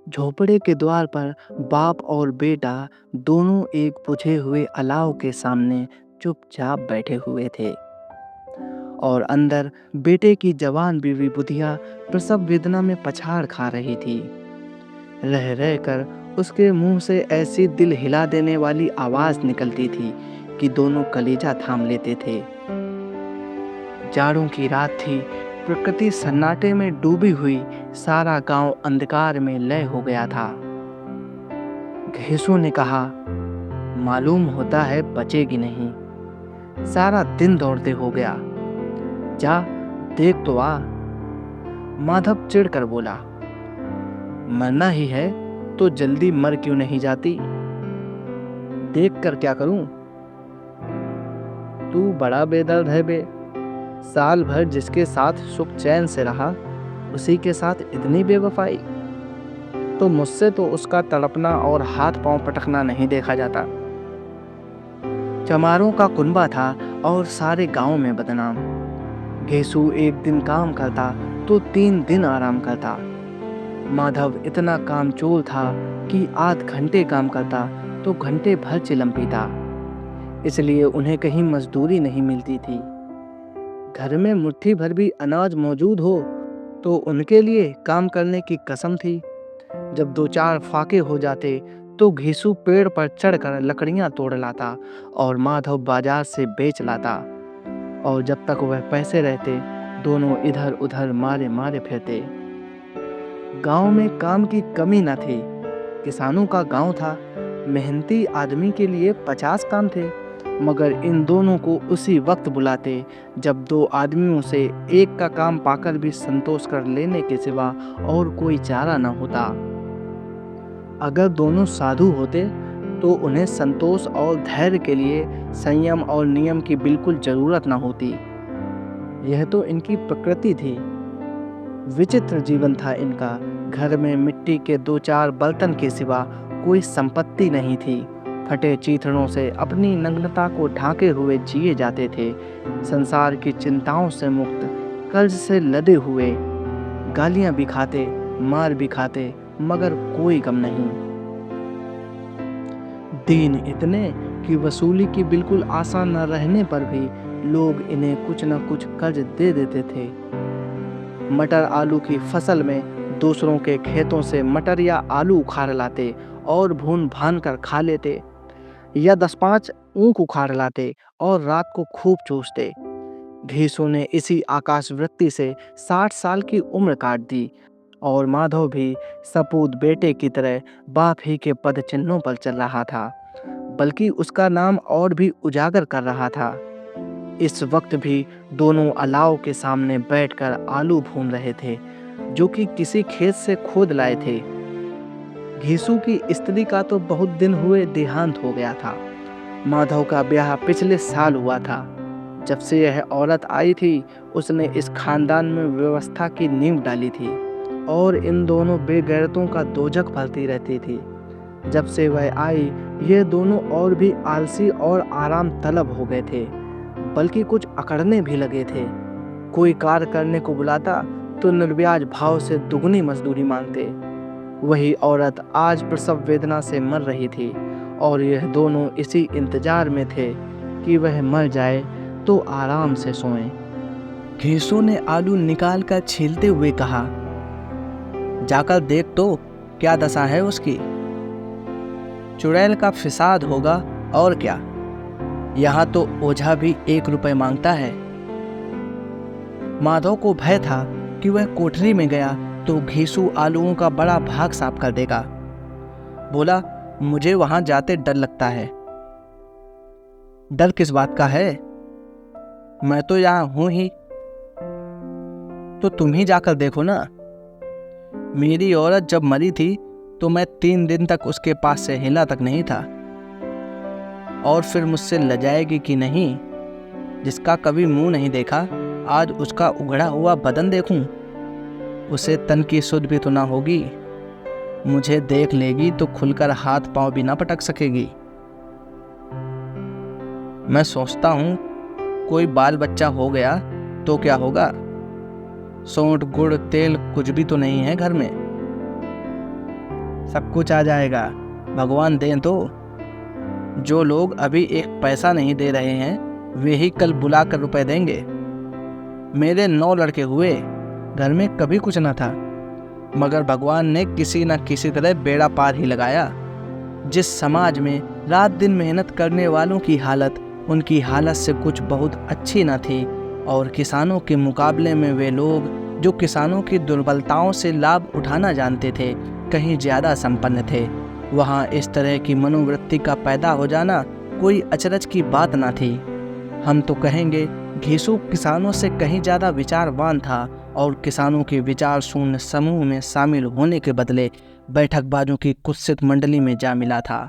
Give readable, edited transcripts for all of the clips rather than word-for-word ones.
झोपड़े के द्वार पर बाप और बेटा दोनों एक बुझे हुए अलाव के सामने चुपचाप बैठे हुए थे। और अंदर बेटे की जवान बीवी बुधिया प्रसव वेदना में पछाड़ खा रही थी। रह रह कर उसके मुंह से ऐसी दिल हिला देने वाली आवाज निकलती थी कि दोनों कलेजा थाम लेते थे। जाड़ों की रात थी। प्रकृति सन्नाटे में डूबी हुई। सारा गांव अंधकार में लय हो गया था। घेसू ने कहा, मालूम होता है बचेगी नहीं। सारा दिन दौड़ते हो गया। जा देख तो आ। माधव चिढ़कर बोला, मरना ही है तो जल्दी मर क्यों नहीं जाती? देख कर क्या करूं? तू बड़ा बेदर्द है बे। साल भर जिसके साथ सुख चैन से रहा, उसी के साथ इतनी बेवफाई। तो मुझसे तो उसका तड़पना और हाथ पांव पटकना नहीं देखा जाता। चमारों का कुनबा था और सारे गांव में बदनाम। घेसू एक दिन काम करता तो 3 दिन आराम करता। माधव इतना कामचोर था कि आध घंटे काम करता तो घंटे भर चिलम पीता। इसलिए उन्हें कहीं मजदूरी नहीं मिलती थी। घर में मुट्ठी भर भी अनाज मौजूद हो तो उनके लिए काम करने की कसम थी। जब 2-4 फाके हो जाते तो घीसू पेड़ पर चढ़कर लकड़ियां तोड़ लाता और माधव बाजार से बेच लाता। और जब तक वह पैसे रहते दोनों इधर उधर मारे मारे फिरते। गांव में काम की कमी न थी। किसानों का गांव था। मेहनती आदमी के लिए 50 काम थे। मगर इन दोनों को उसी वक्त बुलाते जब 2 आदमियों से एक का काम पाकर भी संतोष कर लेने के सिवा और कोई चारा न होता। अगर दोनों साधु होते तो उन्हें संतोष और धैर्य के लिए संयम और नियम की बिल्कुल जरूरत न होती। यह तो इनकी प्रकृति थी। विचित्र जीवन था इनका। घर में मिट्टी के 2-4 बर्तन के सिवा कोई संपत्ति नहीं थी। फटे चीथड़ों से अपनी नग्नता को ढांके हुए जिए जाते थे। संसार की चिंताओं से मुक्त, कर्ज से लदे हुए। गालियां भी खाते, मार भी खाते, मगर कोई गम नहीं। दीन इतने कि वसूली की बिल्कुल आशा न रहने पर भी लोग इन्हें कुछ न कुछ कर्ज दे देते थे। मटर आलू की फसल में दूसरों के खेतों से मटर या आलू उखाड़ लाते और भून भान कर खा लेते, या 10-5 ऊख उखाड़ लाते और रात को खूब चूसते। घीसू ने इसी आकाशवृत्ति से 60 साल की उम्र काट दी और माधव भी सपूत बेटे की तरह बाप ही के पद चिन्हों पर चल रहा था, बल्कि उसका नाम और भी उजागर कर रहा था। इस वक्त भी दोनों अलाव के सामने बैठकर आलू भून रहे थे, जो कि किसी खेत से खोद लाए थे। घीसू की स्त्री का तो बहुत दिन हुए देहांत हो गया था। माधव का ब्याह पिछले साल हुआ था। जब से यह औरत आई थी, उसने इस खानदान में व्यवस्था की नींव डाली थी और इन दोनों बेगैरतों का दोजख भरती रहती थी। जब से वह आई, ये दोनों और भी आलसी और आराम तलब हो गए थे, बल्कि कुछ अकड़ने भी लगे थे। कोई कार्य करने को बुलाता तो निर्व्याज भाव से दुगनी मजदूरी मांगते। वही औरत आज प्रसव वेदना से मर रही थी और यह दोनों इसी इंतजार में थे कि वह मर जाए तो आराम से सोएं। घीसू ने आलू निकाल कर छीलते हुए कहा, जाकर देख तो क्या दशा है उसकी। चुड़ैल का फिसाद होगा और क्या। यहाँ तो ओझा भी 1 रुपए मांगता है। माधव को भय था कि वह कोठरी में गया तो घीसू आलूओं का बड़ा भाग साफ कर देगा। बोला, मुझे वहां जाते डर लगता है। डर किस बात का है? मैं तो यहाँ हूं ही। तो तुम ही जाकर देखो ना। मेरी औरत जब मरी थी तो मैं 3 दिन तक उसके पास से हिला तक नहीं था। और फिर मुझसे लजाएगी कि नहीं? जिसका कभी मुंह नहीं देखा, आज उसका उघड़ा हुआ बदन देखूं। उसे तन की सुध भी तो ना होगी। मुझे देख लेगी तो खुलकर हाथ पांव भी ना पटक सकेगी। मैं सोचता हूँ कोई बाल बच्चा हो गया तो क्या होगा। सोंठ गुड़ तेल कुछ भी तो नहीं है घर में। सब कुछ आ जाएगा, भगवान दें तो। जो लोग अभी एक पैसा नहीं दे रहे हैं वे ही कल बुलाकर रुपए देंगे। मेरे 9 लड़के हुए, घर में कभी कुछ न था, मगर भगवान ने किसी न किसी तरह बेड़ा पार ही लगाया। जिस समाज में रात दिन मेहनत करने वालों की हालत उनकी हालत से कुछ बहुत अच्छी न थी, और किसानों के मुकाबले में वे लोग जो किसानों की दुर्बलताओं से लाभ उठाना जानते थे कहीं ज़्यादा संपन्न थे, वहाँ इस तरह की मनोवृत्ति का पैदा हो जाना कोई अचरज की बात न थी। हम तो कहेंगे घीसू किसानों से कहीं ज़्यादा विचारवान था, और किसानों के विचार शून्य समूह में शामिल होने के बदले बैठकबाजों की कुत्सित मंडली में जा मिला था।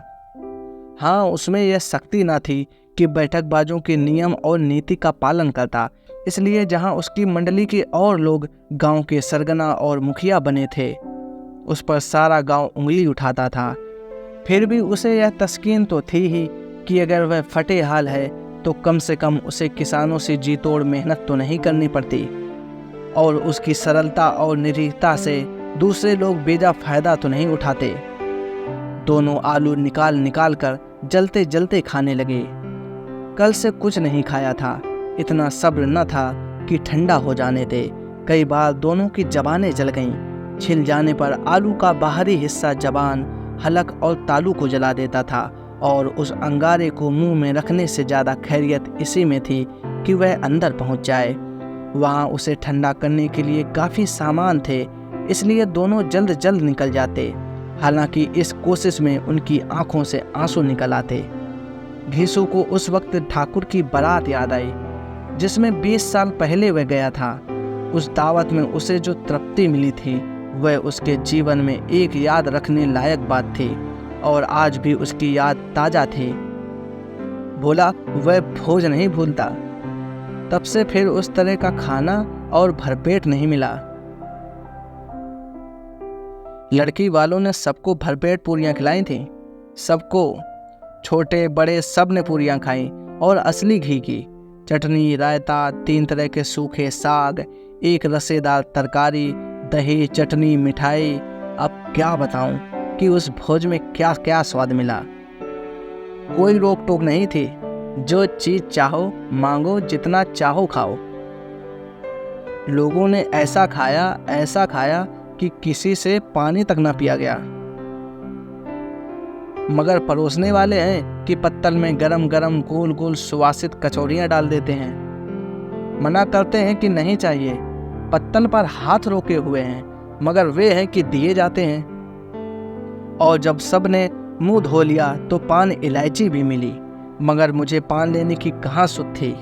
हाँ, उसमें यह शक्ति न थी कि बैठकबाजों के नियम और नीति का पालन करता, इसलिए जहाँ उसकी मंडली के और लोग गांव के सरगना और मुखिया बने थे, उस पर सारा गांव उंगली उठाता था। फिर भी उसे यह तस्कीन तो थी ही कि अगर वह फटे हाल है तो कम से कम उसे किसानों से जी तोड़ मेहनत तो नहीं करनी पड़ती, और उसकी सरलता और निरीहता से दूसरे लोग बेजा फायदा तो नहीं उठाते। दोनों आलू निकाल निकाल कर जलते जलते खाने लगे। कल से कुछ नहीं खाया था, इतना सब्र न था कि ठंडा हो जाने दे। कई बार दोनों की जबानें जल गईं। छिल जाने पर आलू का बाहरी हिस्सा जबान, हलक और तालू को जला देता था, और उस अंगारे को मुंह में रखने से ज़्यादा खैरियत इसी में थी कि वह अंदर पहुंच जाए। वहां उसे ठंडा करने के लिए काफ़ी सामान थे, इसलिए दोनों जल्द जल्द निकल जाते। हालांकि इस कोशिश में उनकी आंखों से आंसू निकल आते। घीसू को उस वक्त ठाकुर की बारात याद आई जिसमें 20 साल पहले वह गया था। उस दावत में उसे जो तृप्ति मिली थी वह उसके जीवन में एक याद रखने लायक बात थी, और आज भी उसकी याद ताज़ा थी। बोला वह भोज नहीं भूलता। तब से फिर उस तरह का खाना और भरपेट नहीं मिला। लड़की वालों ने सबको भरपेट पूरियां खिलाई थीं, सबको, छोटे बड़े सब ने पूरियां खाई, और असली घी की। चटनी, रायता, 3 तरह के सूखे साग, एक रसेदार तरकारी, दही, चटनी, मिठाई। अब क्या बताऊं कि उस भोज में क्या क्या स्वाद मिला। कोई रोक टोक नहीं थी, जो चीज चाहो मांगो, जितना चाहो खाओ। लोगों ने ऐसा खाया कि किसी से पानी तक ना पिया गया। मगर परोसने वाले हैं कि पत्तल में गरम गरम गोल गोल सुवासित कचौड़ियाँ डाल देते हैं। मना करते हैं कि नहीं चाहिए, पत्तल पर हाथ रोके हुए हैं, मगर वे हैं कि दिए जाते हैं। और जब सब ने मुंह धो लिया तो पान इलायची भी मिली, मगर मुझे पान लेने की कहाँ सुध थी,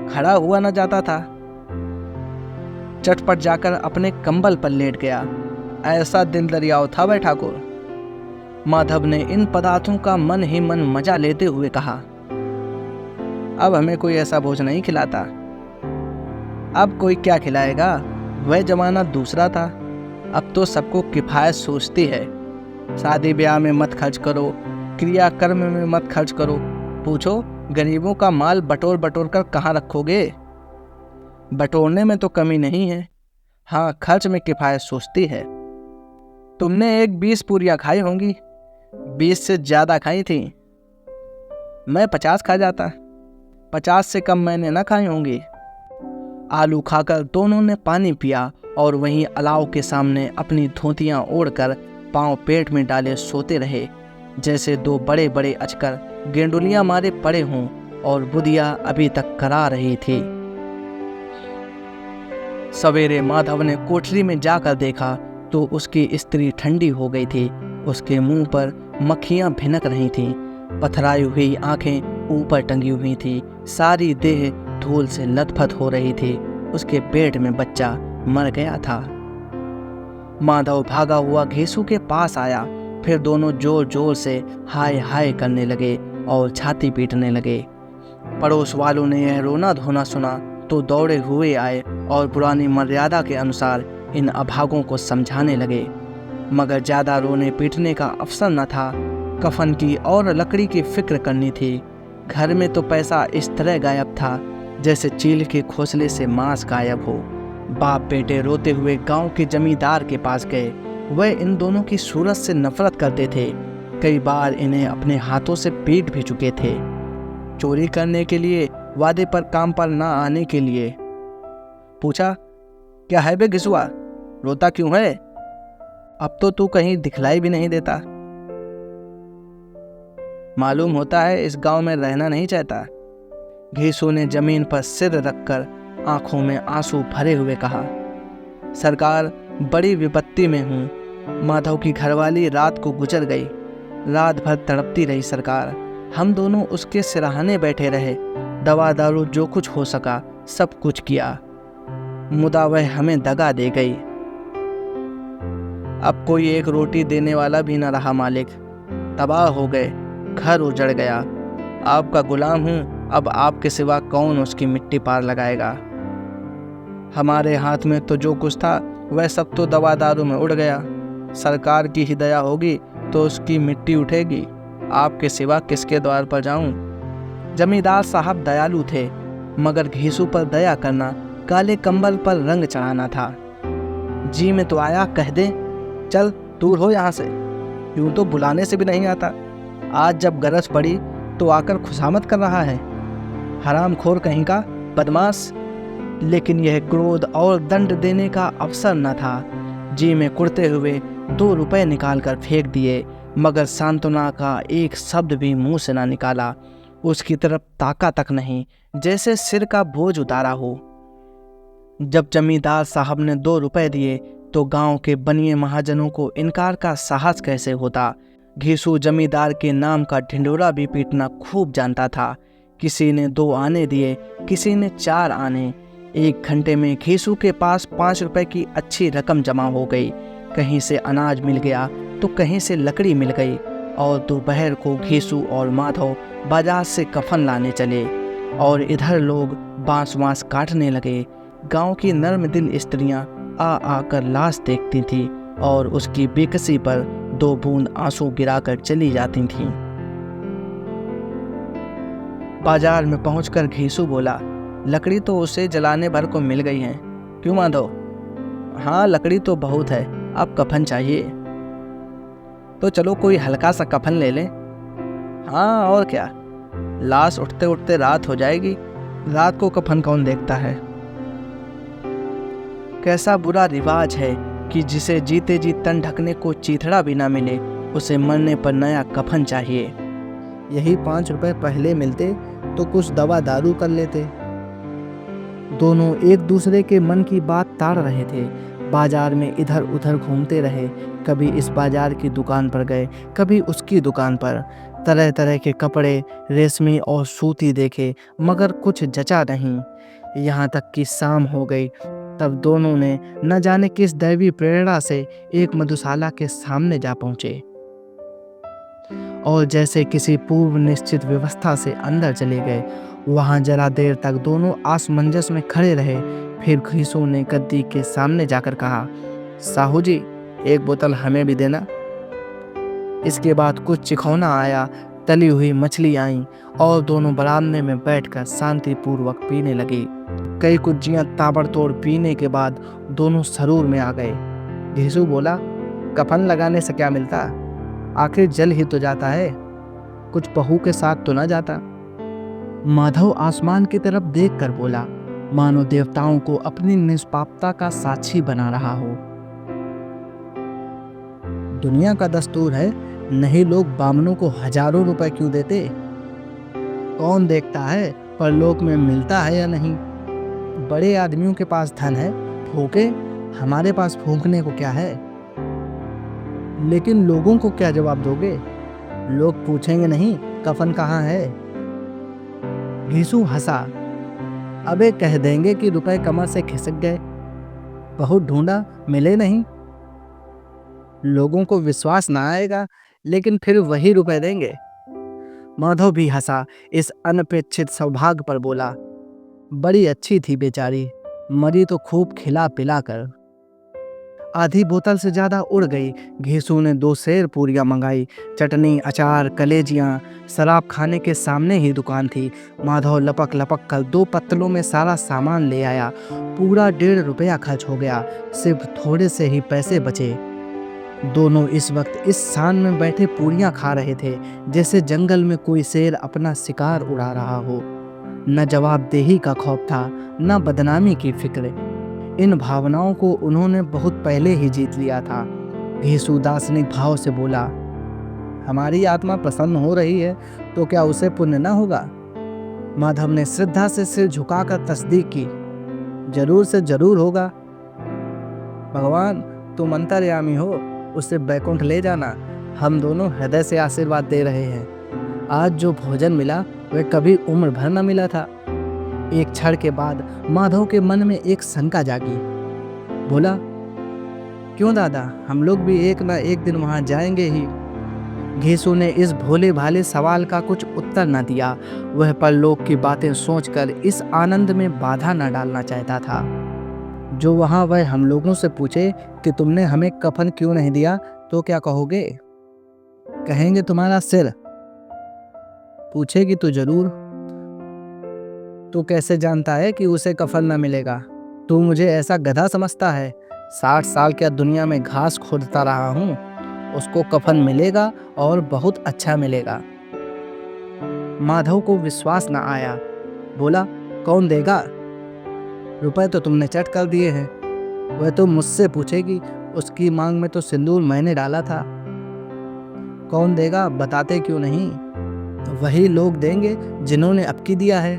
खड़ा हुआ न जाता था। चटपट जाकर अपने कंबल पर लेट गया। ऐसा दिल दरियाव था वह ठाकुर। माधव ने इन पदार्थों का मन ही मन मजा लेते हुए कहा, अब हमें कोई ऐसा भोज नहीं खिलाता। अब कोई क्या खिलाएगा, वह जमाना दूसरा था। अब तो सबको किफायत सोचती है। शादी ब्याह में मत खर्च करो, क्रियाकर्म में मत खर्च करो। पूछो गरीबों का माल बटोर बटोर कर कहाँ रखोगे। बटोरने में तो कमी नहीं है, हाँ खर्च में किफायत सोचती है। तुमने एक 20 पूरियां खाई होंगी, 20 से ज़्यादा खाई थी। मैं 50 खा जाता, 50 से कम मैंने ना खाई होंगी। आलू खाकर दोनों ने पानी पिया और वहीं अलाव के सामने अपनी धोतियां ओढ़कर पांव पेट में डाले सोते रहे, जैसे 2 बड़े बड़े अजगर गेंडुलियां मारे पड़े हों और बुधिया अभी तक करा रही थी। सवेरे माधव ने कोठरी में जाकर देखा तो उसकी स्त्री ठंडी हो गई थी। उसके मुंह पर मक्खियां भिनक रही थीं, पथराई हुई आंखें ऊपर टंगी हुई थी, सारी देह धूल से लथपथ हो रही थी। उसके पेट में बच्चा मर गया था। माधव भागा हुआ घीसू के पास आया, फिर दोनों जोर जोर से हाय हाय करने लगे और छाती पीटने लगे। पड़ोस वालों ने यह रोना धोना सुना तो दौड़े हुए आए और पुरानी मर्यादा के अनुसार इन अभागों को समझाने लगे, मगर ज़्यादा रोने पीटने का अवसर न था। कफन की और लकड़ी की फिक्र करनी थी। घर में तो पैसा इस तरह गायब था जैसे चील के घोंसले से मांस गायब हो। बाप बेटे रोते हुए गांव के जमींदार के पास गए। वह इन दोनों की सूरत से नफरत करते थे। कई बार इन्हें अपने हाथों से पीट भी चुके थे, चोरी करने के लिए, वादे पर काम पर ना आने के लिए। पूछा, क्या है बे घिसुआ, रोता क्यों है? अब तो तू कहीं दिखलाई भी नहीं देता। मालूम होता है इस गांव में रहना नहीं चाहता। घीसू ने जमीन पर सिर रखकर आंखों में आंसू भरे हुए कहा, सरकार, बड़ी विपत्ति में हूँ। माधव की घरवाली रात को गुजर गई। रात भर तड़पती रही सरकार। हम दोनों उसके सिरहाने बैठे रहे, दवा दारू जो कुछ हो सका सब कुछ किया, मुदा वह हमें दगा दे गई। अब कोई एक रोटी देने वाला भी न रहा मालिक। तबाह हो गए, घर उजड़ गया। आपका गुलाम हूँ, अब आपके सिवा कौन उसकी मिट्टी पार लगाएगा। हमारे हाथ में तो जो कुछ था वह सब तो दवा दारू में उड़ गया। सरकार की ही दया होगी तो उसकी मिट्टी उठेगी। आपके सिवा किसके द्वार पर जाऊं? जमींदार साहब दयालु थे, मगर घीसू पर दया करना काले कंबल पर रंग चढ़ाना था। जी में तो आया, कह दे चल दूर हो यहाँ से। यूं तो बुलाने से भी नहीं आता, आज जब गरज पड़ी तो आकर खुशामद कर रहा है। हरामखोर कहीं का, बदमाश। लेकिन यह क्रोध और दंड देने का अवसर न था। जी में कुड़ते हुए 2 रुपए निकालकर फेंक दिए, मगर सांत्वना का एक शब्द भी मुंह से ना निकाला। उसकी तरफ ताका तक नहीं, जैसे सिर का बोझ उतारा हो। जब जमींदार साहब ने 2 रुपए दिए तो गांव के बनिए महाजनों को इनकार का साहस कैसे होता। घीसू जमींदार के नाम का ढिंढोरा भी पीटना खूब जानता था। किसी ने 2 आने दिए, किसी ने 4 आने। 1 घंटे में घीसू के पास 5 रुपए की अच्छी रकम जमा हो गई। कहीं से अनाज मिल गया तो कहीं से लकड़ी मिल गई, और दोपहर को घीसू और माधव बाजार से कफन लाने चले, और इधर लोग बांस वांस काटने लगे। गांव की नर्म दिल स्त्रियां आ आकर लाश देखती थीं और उसकी बेकसी पर 2 बूंद आंसू गिराकर चली जाती थीं। बाजार में पहुंचकर घीसू बोला, लकड़ी तो उसे जलाने भर को मिल गई है। क्यों माधव? हाँ, लकड़ी तो बहुत है, अब कफन चाहिए। तो चलो कोई हल्का सा कफन ले लें। हाँ और क्या, लाश उठते उठते रात हो जाएगी। रात को कफन कौन देखता है? कैसा बुरा रिवाज है कि जिसे जीते जी तन ढकने को चीथड़ा भी ना मिले, उसे मरने पर नया कफन चाहिए। यही 5 रुपए पहले मिलते तो कुछ दवा दारू कर लेते। दोनों एक दूसरे के मन की बात ताड़ रहे थे। बाजार में इधर उधर घूमते रहे, कभी इस बाजार की दुकान पर गए, कभी उसकी दुकान पर। तरह तरह के कपड़े, रेशमी और सूती देखे, मगर कुछ जचा नहीं। यहाँ तक कि शाम हो गई, तब दोनों ने न जाने किस दैवी प्रेरणा से एक मधुशाला के सामने जा पहुंचे, और जैसे किसी पूर्व निश्चित व्यवस्था से अंदर चले गए। वहां जरा देर तक दोनों आसमंजस में खड़े रहे। फिर घीसू ने गद्दी के सामने जाकर कहा, साहू जी, 1 बोतल हमें भी देना। इसके बाद कुछ चिखौना आया, तली हुई मछली आई, और दोनों बरामदे में बैठकर शांतिपूर्वक पीने लगे। कई कुज्जियां ताबड़तोड़ पीने के बाद दोनों सरूर में आ गए। घीसू बोला, कफन लगाने से क्या मिलता? आखिर जल ही तो जाता है, कुछ बहू के साथ तो ना जाता। माधव आसमान की तरफ देखकर बोला, मानो देवताओं को अपनी निष्पापता का साक्षी बना रहा हो। दुनिया का दस्तूर है, नहीं लोग बामनों को हजारों रुपए क्यों देते? कौन देखता है परलोक में मिलता है या नहीं। बड़े आदमियों के पास धन है, फूके, हमारे पास फूकने को क्या है। लेकिन लोगों को क्या जवाब दोगे? लोग पूछेंगे नहीं कफन कहाँ है। घीसू हंसा, अबे कह देंगे कि रुपए कमर से खिसक गए, बहुत ढूंढा मिले नहीं। लोगों को विश्वास ना आएगा, लेकिन फिर वही रुपए देंगे। माधव भी हंसा, इस अनपेक्षित सौभाग्य पर बोला, बड़ी अच्छी थी बेचारी, मरी तो खूब खिला पिला कर। आधी बोतल से ज्यादा उड़ गई। घीसू ने 2 सेर पूरियां मंगाई, चटनी, अचार, कलेजियां। शराब खाने के सामने ही दुकान थी। माधव लपक लपक कर 2 पत्तलों में सारा सामान ले आया। पूरा 1.5 रुपया खर्च हो गया, सिर्फ थोड़े से ही पैसे बचे। दोनों इस वक्त इस शान में बैठे पूरियां खा रहे थे जैसे जंगल में कोई शेर अपना शिकार उड़ा रहा हो। न जवाबदेही का खौफ था, न बदनामी की फिक्र। इन भावनाओं को उन्होंने बहुत पहले ही जीत लिया था। घेसु दार्शनिक भाव से बोला, हमारी आत्मा प्रसन्न हो रही है तो क्या उसे पुण्य न होगा? माधव ने श्रद्धा से सिर झुकाकर तस्दीक की, जरूर से जरूर होगा। भगवान, तुम अंतर्यामी हो, उसे बैकुंठ ले जाना। हम दोनों हृदय से आशीर्वाद दे रहे हैं। आज जो भोजन मिला वह कभी उम्र भर न मिला था। एक क्षण के बाद माधव के मन में एक शंका जागी। बोला, क्यों दादा, हम लोग भी एक ना एक दिन वहां जाएंगे ही। घेसु ने इस भोले भाले सवाल का कुछ उत्तर न दिया। वह परलोक की बातें सोचकर इस आनंद में बाधा न डालना चाहता था। जो वहां वह हम लोगों से पूछे कि तुमने हमें कफन क्यों नहीं दिया तो क्या कहोगे? कहेंगे तुम्हारा सिर। पूछेगी तो जरूर। तू कैसे जानता है कि उसे कफन न मिलेगा? तू मुझे ऐसा गधा समझता है? 60 साल क्या दुनिया में घास खोदता रहा हूँ। उसको कफन मिलेगा और बहुत अच्छा मिलेगा। माधव को विश्वास न आया। बोला, कौन देगा? रुपए तो तुमने चट कर दिए हैं। वह तो मुझसे पूछेगी, उसकी मांग में तो सिंदूर मैंने डाला था। कौन देगा, बताते क्यों नहीं? वही लोग देंगे जिन्होंने अबकी दिया है।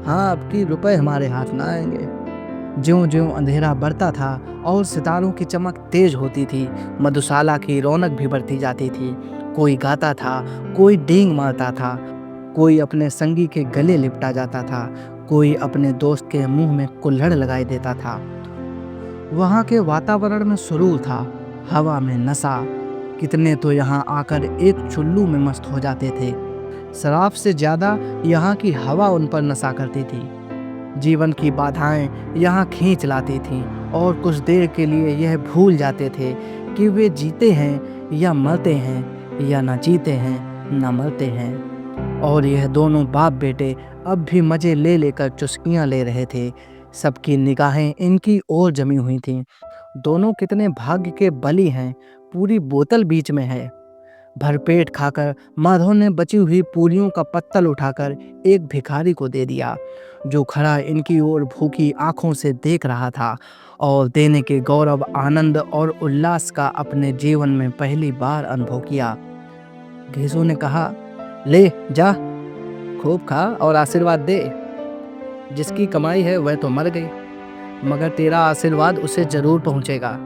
हाँ, अबकी रुपए हमारे हाथ ना आएंगे। ज्यों ज्यों अंधेरा बढ़ता था और सितारों की चमक तेज होती थी, मधुशाला की रौनक भी बढ़ती जाती थी। कोई गाता था, कोई डींग मारता था, कोई अपने संगी के गले लिपटा जाता था, कोई अपने दोस्त के मुंह में कुल्हड़ लगाई देता था। वहाँ के वातावरण में सुरूर था, हवा में नशा। कितने तो यहाँ आकर एक चुल्लू में मस्त हो जाते थे। शराब से ज्यादा यहाँ की हवा उन पर नशा करती थी। जीवन की बाधाएं यहाँ खींच लाती थीं और कुछ देर के लिए यह भूल जाते थे कि वे जीते हैं या मरते हैं, या न जीते हैं न मरते हैं। और यह दोनों बाप बेटे अब भी मजे ले लेकर चुस्कियां ले रहे थे। सबकी निगाहें इनकी ओर जमी हुई थीं। दोनों कितने भाग्य के बली हैं। पूरी बोतल बीच में है। भरपेट खाकर माधव ने बची हुई पूरियों का पत्तल उठाकर एक भिखारी को दे दिया, जो खड़ा इनकी ओर भूखी आंखों से देख रहा था और देने के गौरव, आनंद और उल्लास का अपने जीवन में पहली बार अनुभव किया। घेसु ने कहा, ले जा, खूब खा और आशीर्वाद दे। जिसकी कमाई है वह तो मर गई, मगर तेरा आशीर्वाद उसे जरूर पहुंचेगा।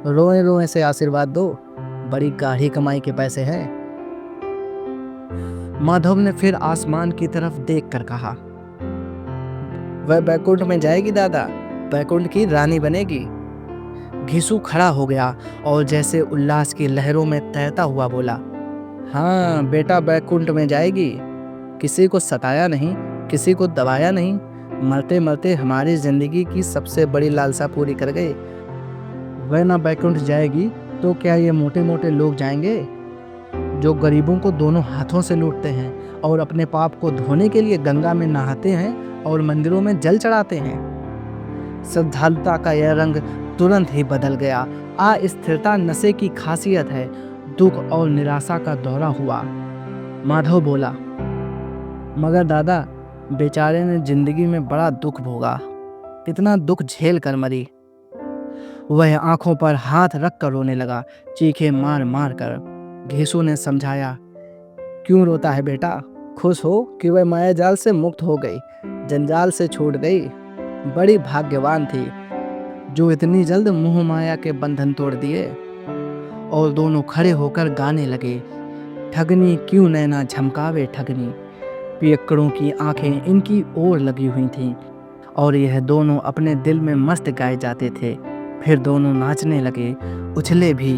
रोए रोए से आशीर्वाद दो, बड़ी गाढ़ी कमाई के पैसे हैं। माधव ने फिर आसमान की तरफ देखकर कहा, वह बैकुंठ में जाएगी दादा, बैकुंठ की रानी बनेगी। घेसु खड़ा हो गया और जैसे उल्लास की लहरों में तैरता हुआ बोला, हाँ बेटा, बैकुंठ में जाएगी। किसी को सताया नहीं, किसी को दबाया नहीं, मरते मरते हमारी जिंदगी की सबसे बड़ी लालसा पूरी कर गए। वह ना बैकुंठ जाएगी तो क्या ये मोटे मोटे लोग जाएंगे, जो गरीबों को दोनों हाथों से लूटते हैं और अपने पाप को धोने के लिए गंगा में नहाते हैं और मंदिरों में जल चढ़ाते हैं। श्रद्धालुता का यह रंग तुरंत ही बदल गया। अस्थिरता नशे की खासियत है। दुख और निराशा का दौरा हुआ। माधव बोला, मगर दादा, बेचारे ने जिंदगी में बड़ा दुख भोगा, कितना दुख झेल कर मरी। वह आंखों पर हाथ रख कर रोने लगा, चीखें मार मार कर। घेसु ने समझाया, क्यों रोता है बेटा, खुश हो कि वह माया जाल से मुक्त हो गई, जंजाल से छूट गई। बड़ी भाग्यवान थी जो इतनी जल्द मोह माया के बंधन तोड़ दिए। और दोनों खड़े होकर गाने लगे, ठगनी क्यों नैना झमकावे ठगनी। पियक्कड़ों की आंखें इनकी ओर लगी हुई थीं और यह दोनों अपने दिल में मस्त गाए जाते थे। फिर दोनों नाचने लगे, उछले भी,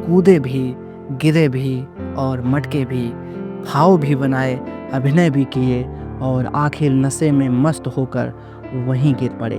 कूदे भी, गिरे भी और मटके भी, भाव भी बनाए, अभिनय भी किए और आखिर नशे में मस्त होकर वहीं गिर पड़े।